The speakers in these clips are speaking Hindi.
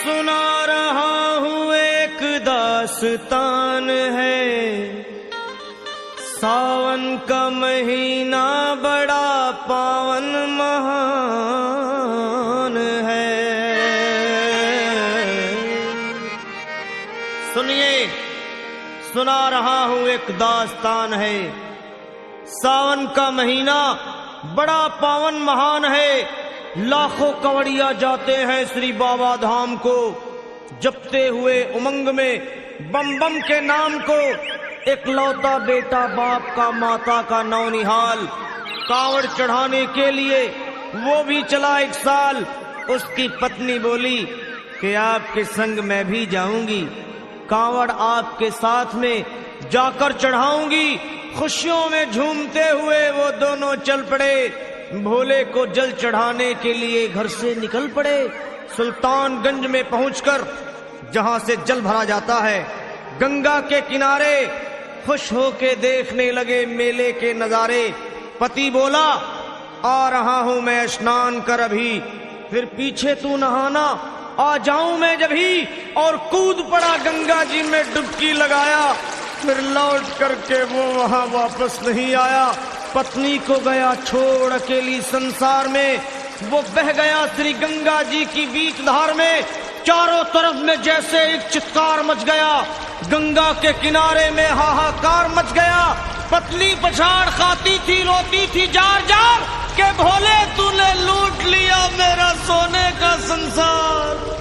सुना रहा हूँ एक दास्तान है, सावन का महीना बड़ा पावन महान है। सुनिए, सुना रहा हूँ एक दास्तान है, सावन का महीना बड़ा पावन महान है। लाखों कंवड़िया जाते हैं श्री बाबा धाम को, जपते हुए उमंग में बम बम के नाम को। एक लौता बेटा बाप का माता का नौनिहाल, कांवड़ चढ़ाने के लिए वो भी चला 1 साल। उसकी पत्नी बोली कि आपके संग मैं भी जाऊंगी, कांवड़ आपके साथ में जाकर चढ़ाऊंगी। खुशियों में झूमते हुए वो दोनों चल पड़े, भोले को जल चढ़ाने के लिए घर से निकल पड़े। सुल्तानगंज में पहुंचकर जहां से जल भरा जाता है, गंगा के किनारे खुश होके देखने लगे मेले के नजारे। पति बोला आ रहा हूं मैं स्नान कर अभी, फिर पीछे तू नहाना आ जाऊं मैं जभी। और कूद पड़ा गंगा जी में डुबकी लगाया, फिर लौट करके वो वहां वापस नहीं आया। पत्नी को गया छोड़ अकेली संसार में, वो बह गया श्री गंगा जी की बीच धार में। चारों तरफ में जैसे एक चित्कार मच गया, गंगा के किनारे में हाहाकार मच गया। पत्नी पछाड़ खाती थी, रोती थी जार जार के भोले तूने लूट लिया मेरा सोने का संसार।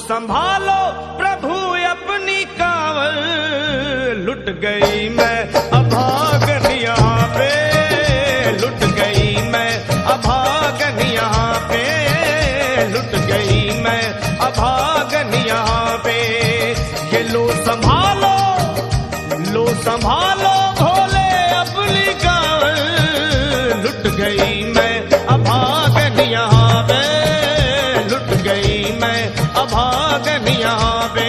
संभालो प्रभु अपनी कांवड़, लुट गई मैं अभागन यहाँ पे, लुट गई मैं अभागन यहाँ पे, लुट गई मैं अभागन यहाँ पे। ये लो संभालो भोले अपनी कांवड़, लुट गई मैं अभागन यहाँ पे, लुट गई मैं अभागन यहाँ पे।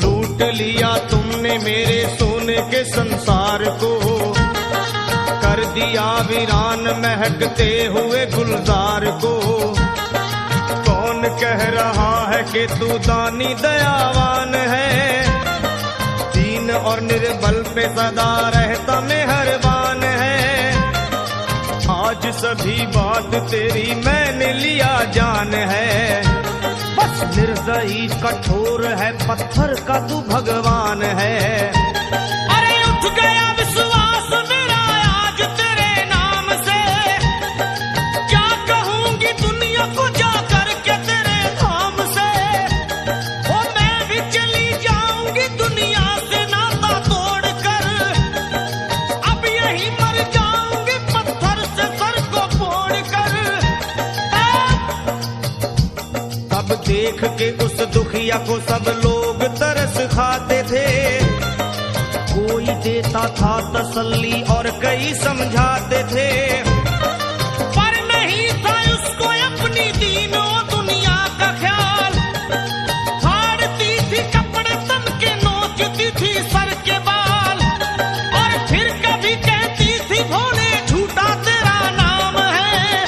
लूट लिया तुमने मेरे सोने के संसार को, कर दिया वीरान महकते हुए गुलजार को। कौन कह रहा है कि तू दानी दयावान है, दीन और निर्बल पे सदा रहता मेहरबान है। आज सभी बात तेरी मैंने लिया जान है, बस निर्दयी कठोर है पत्थर का तू भगवान है। अरे उठ गया विश्वास मेरा आज तेरे नाम से, क्या कहूंगी दुनिया को जाकर के तेरे धाम से। ओ मैं भी चली जाऊंगी दुनिया से नाता तोड़कर, अब यही मर जाऊंगी पत्थर से सर को फोड़कर। तब देख के उस दुखिया को सब लोग तरस खाते थे, कोई देता था तसल्ली और कई समझाते थे। पर नहीं था उसको अपनी दीनों दुनिया का ख्याल, फाड़ती थी कपड़े तन के, नोचती थी सर के बाल। और फिर कभी कहती थी भोले झूठा तेरा नाम है,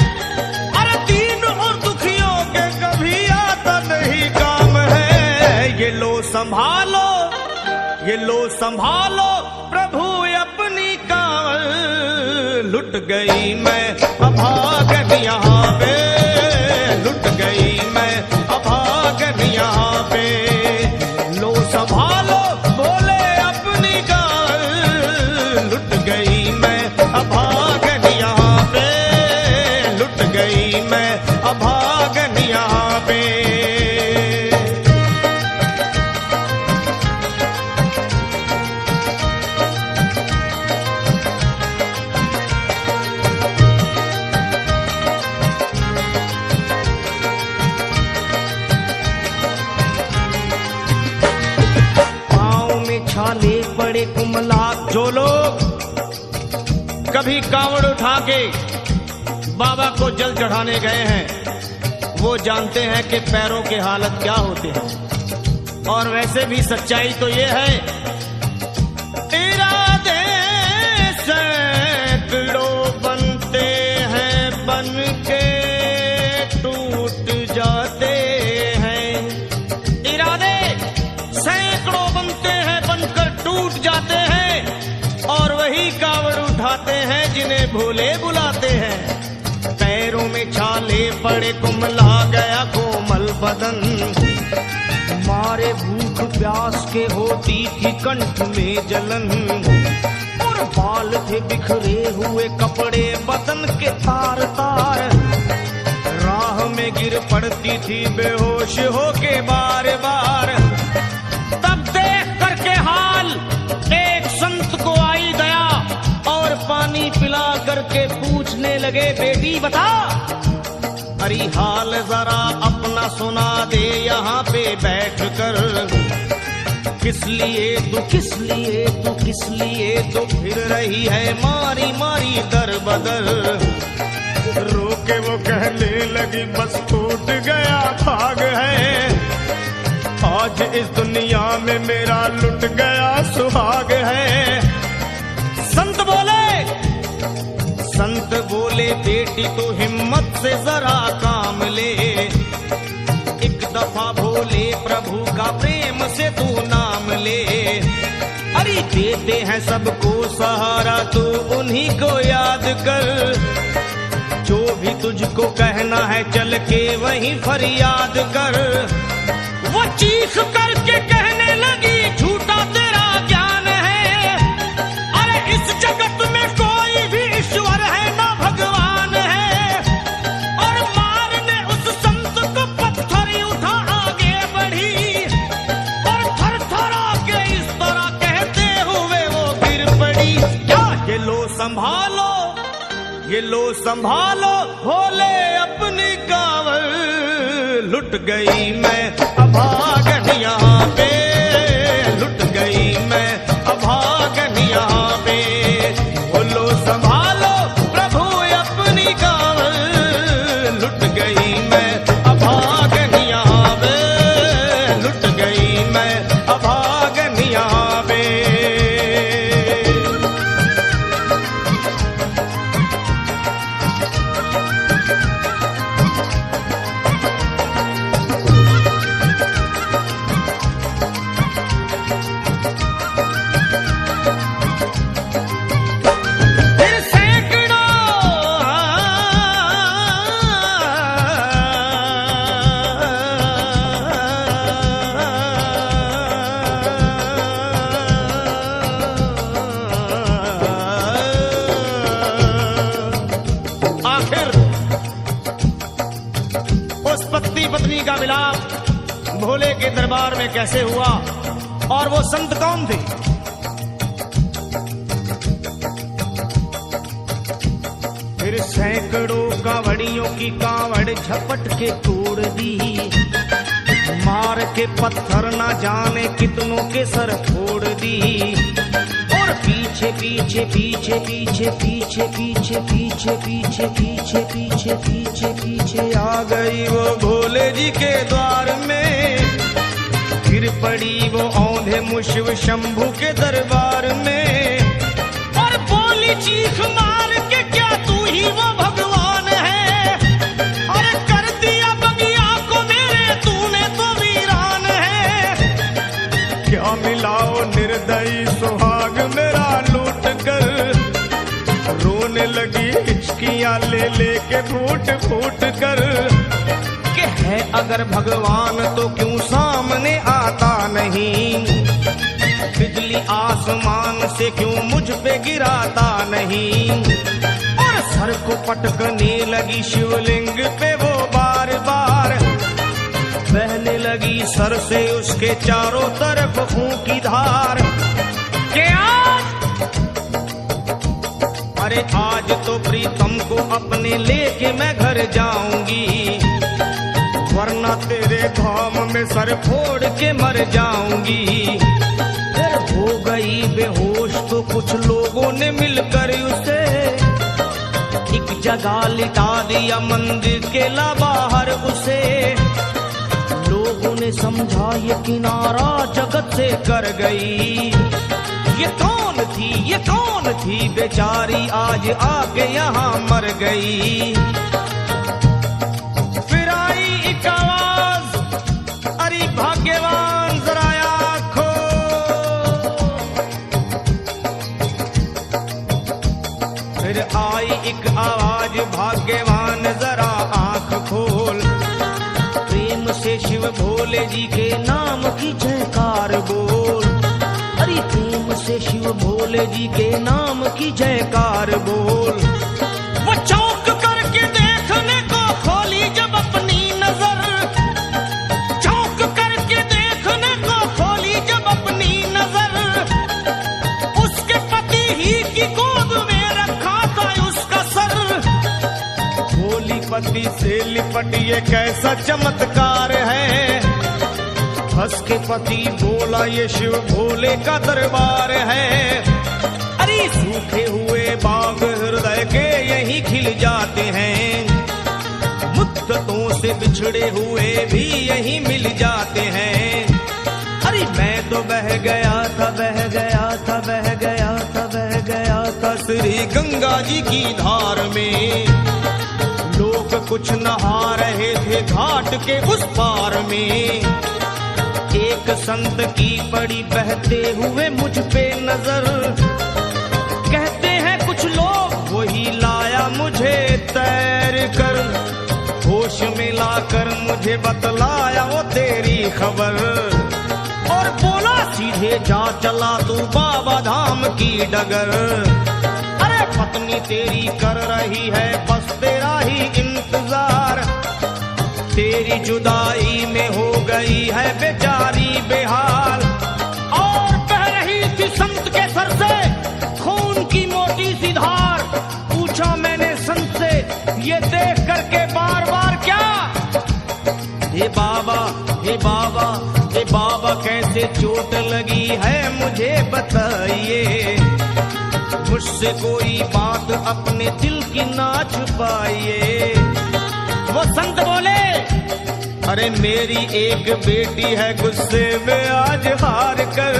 और दीन और दुखियों के कभी आता नहीं काम है। ये लो संभालो प्रभु अपनी कांवड़, लुट गई मैं अभागन यहाँ पे, लुट गई मैं अभागन यहाँ पे। छाले पड़े कुमला। जो लोग कभी कांवड़ उठा के बाबा को जल चढ़ाने गए हैं वो जानते हैं कि पैरों के हालत क्या होते हैं। और वैसे भी सच्चाई तो ये है, इरादे सैकड़ों बनते हैं बन के टूट जाते हैं। इरादे सैकड़ों बनते हैं बनकर टूट जाते हैं और वही कावड़ उठाते हैं जिन्हें भोले बुलाते हैं। पैरों में छाले पड़े कुमला गया कोमल बदन, मारे भूख प्यास के होती थी कंठ में जलन। और बाल थे बिखरे हुए कपड़े बदन के तार तार, राह में गिर पड़ती थी बेहोश होके बार बार। तब देख करके हाल एक संत को आई दया और पानी पिला करके पूछने लगे, बेटी बता अरे हाल जरा अपना सुना दे यहाँ पे बैठ कर। किस लिए तू फिर रही है मारी मारी दर बदर। रोके वो कहने लगी बस टूट गया भाग है, आज इस दुनिया में मेरा लुट गया सुहाग है। संत बोले बेटी तो हिम्मत से जरा काम ले, एक दफा भोले प्रभु का प्रेम से तू नाम ले। अरे देते हैं सबको सहारा तू उन्हीं को याद कर, जो भी तुझको कहना है चल के वहीं फरियाद कर। वो चीख करके कहने लगी झूठा तेरा ज्ञान है, अरे इस जगत में कोई भी ईश्वर है ना भगवान है। और मारने उस संत को पत्थर उठा आगे बढ़ी और थर थरा के इस तरह कहते हुए वो गिर पड़ी। क्या ये लो संभालो भोले अपनी कावड़, लुट गई मैं अभागन यहाँ पे, लुट गई मैं अभागन यहाँ पे। बोलो संभालो प्रभु अपनी कावड़, लुट गई मैं अभागन यहाँ पे, लुट गई मैं अभागन यहाँ पे। पत्नी का मिलाप भोले के दरबार में कैसे हुआ और वो संत कौन थे? फिर सैकड़ों कांवड़ियों की कांवड़ झपट के तोड़ दी, मार के पत्थर ना जाने कितनों के सर फोड़ दी। और पीछे पीछे पीछे पीछे पीछे पीछे पीछे पीछे पीछे पीछे पीछे पीछे आ गई वो भोले जी के द्वार में। गिर पड़ी वो औंधे मुशिव शंभू के दरबार में और बोली चीख मार के, क्या तू ही वो भगवान है? अरे कर दिया बगिया को मेरे तूने तो वीरान है। क्या मिलाओ निर्दयी सुहाग मेरा लूट कर, रोने लगी हिचकियां ले लेके फूट फूट कर। कि है अगर भगवान तो क्यों सामने आता नहीं, बिजली आसमान से क्यों मुझ पे गिराता नहीं। और सर को पटकने लगी शिवलिंग पे वो बार बार, बहने लगी सर से उसके चारों तरफ खून की धार। के अरे आज तो प्रीतम को अपने लेके मैं घर जाऊंगी, वरना तेरे धाम में सर फोड़ के मर जाऊंगी। फिर ऐसा लिटा दिया मंदिर के ला बाहर उसे। लोगों ने समझा ये किनारा जगत से कर गई। ये कौन थी बेचारी आज आके यहाँ मर गई। फिर आई एक आवाज, अरे भाग्यवान जरा आँखो। फिर आई एक आवाज, भाग्यवान जरा आँख खोल। प्रेम से शिव भोले जी के नाम की जयकार बोल। अरे प्रेम से शिव भोले जी के नाम की जयकार बोल। वो चौंक करके देखने को खोली जब अपनी नजर। चौंक करके देखने को खोली जब अपनी नजर। उसके पति ही की गोद में रखा था उसका सर। भोली पति से लिपट ये कैसा चमत्कार है। हंस के पति बोला ये शिव भोले का दरबार है। अरे सूखे हुए बाग हृदय के यहीं खिल जाते हैं। मुद्दतों से बिछड़े हुए भी यहीं मिल जाते हैं। अरे मैं तो बह गया था श्री गंगा जी की धार में। लोग कुछ नहा रहे थे घाट के उस पार में। एक संत की पड़ी बहते हुए मुझ पे नजर। कहते हैं कुछ लोग वही लाया मुझे तैर कर। होश में लाकर मुझे बतलाया वो तेरी खबर। और बोला सीधे जा चला तू बाबा धाम की डगर। अरे पत्नी तेरी कर रही है बस तेरा ही इंतजार। तेरी जुदाई में हो गई है बेचारी बेहाल। और बह रही थी संत के सर से खून की मोटी सी धार। पूछा मैंने संत से ये देख करके बार बार क्या। हे बाबा हे बाबा हे बाबा कैसे चोट लगी है मुझे बताइए। मुझसे कोई बात अपने दिल की ना छुपाइए। वो संत बोले अरे मेरी एक बेटी है गुस्से में आज हार कर।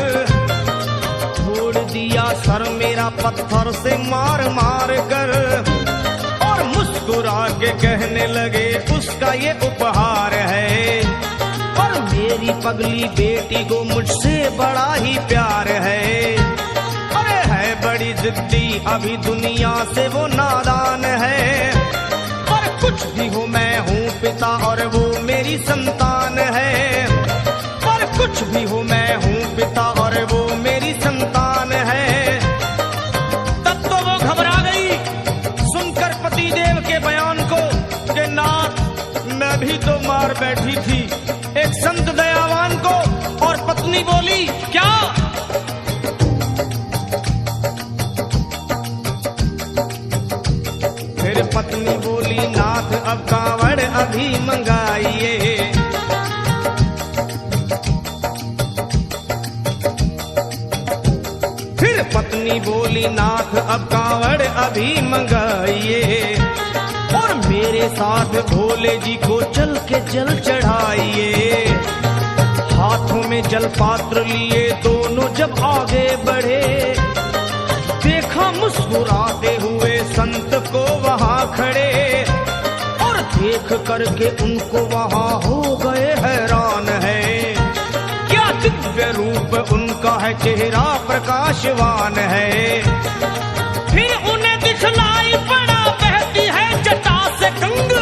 छोड़ दिया सर मेरा पत्थर से मार मार कर। और मुस्कुरा के कहने लगे उसका ये उपहार है। और मेरी पगली बेटी को मुझसे बड़ा ही प्यार है। अरे है बड़ी जिद्दी अभी दुनिया से वो नादान है। कुछ भी हो मैं हूँ पिता और वो मेरी संतान है। पर कुछ भी हो मैं हूँ पिता और वो मेरी संतान है। तब तो वो घबरा गई सुनकर पतिदेव के बयान को कि नाथ मैं भी तो मार बैठी थी एक संत दयावान को। और पत्नी बोली क्या। फिर पत्नी बोली नाथ अब कांवड़ अभी मंगाइए। फिर पत्नी बोली नाथ अब कांवड़ अभी मंगाइए। और मेरे साथ भोले जी को चल के जल चढ़ाइए। हाथों में जल पात्र लिए दोनों जब आगे बढ़े। देखा मुस्कुराते हुए संत को वहाँ खड़े। और देख करके उनको वहाँ हो गए हैरान है। क्या दिव्य रूप उनका है चेहरा प्रकाशवान है। फिर उन्हें दिखलाई पड़ा बहती है जटा से गंग।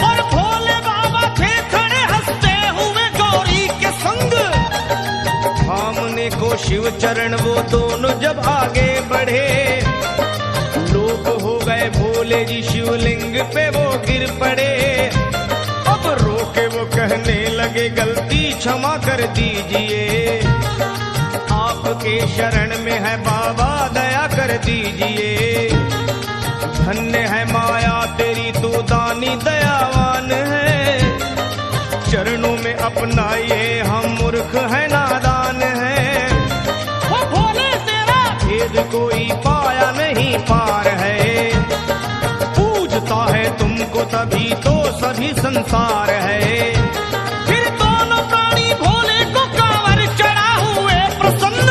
और भोले बाबा थे खड़े हंसते हुए गौरी के संग। सामने को शिव चरण वो दोनों जब आगे बढ़े। लोग हो गए भोले जी शिवलिंग पे वो गिर पड़े। अब रोके वो कहने लगे गलती क्षमा कर दीजिए। आपके शरण में है बाबा दया कर दीजिए। धन्य है माया तेरी तू दानी दयावान है। चरणों में अपनाइए हम मूर्ख है नादान है। वो भोले तेरा भेद कोई पाया नहीं पार है। पूज तभी तो सभी संसार है। फिर दोनों प्राणी भोले को कांवर चढ़ा हुए प्रसन्न,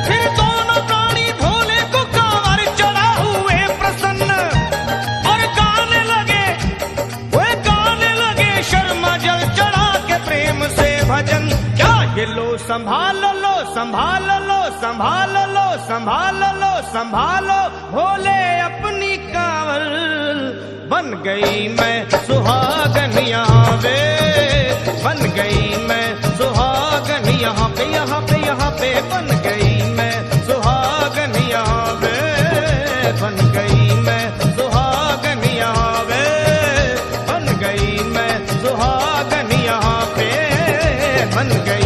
फिर दोनों प्राणी भोले को कांवर चढ़ा हुए प्रसन्न, और गाने लगे शर्मा जल चढ़ा के प्रेम से भजन। क्या ये लो संभाल लो संभाल लो संभाल लो संभाल लो संभालो भोले अपनी कांवर, बन गई मैं सुहागन यहाँ वे, बन गई मैं सुहागन यहाँ पे यहाँ पे यहाँ पे, बन गई मैं सुहागन यहाँ वे, बन गई मैं सुहागन यहाँ वे, बन गई मैं सुहागन यहाँ पे, बन गई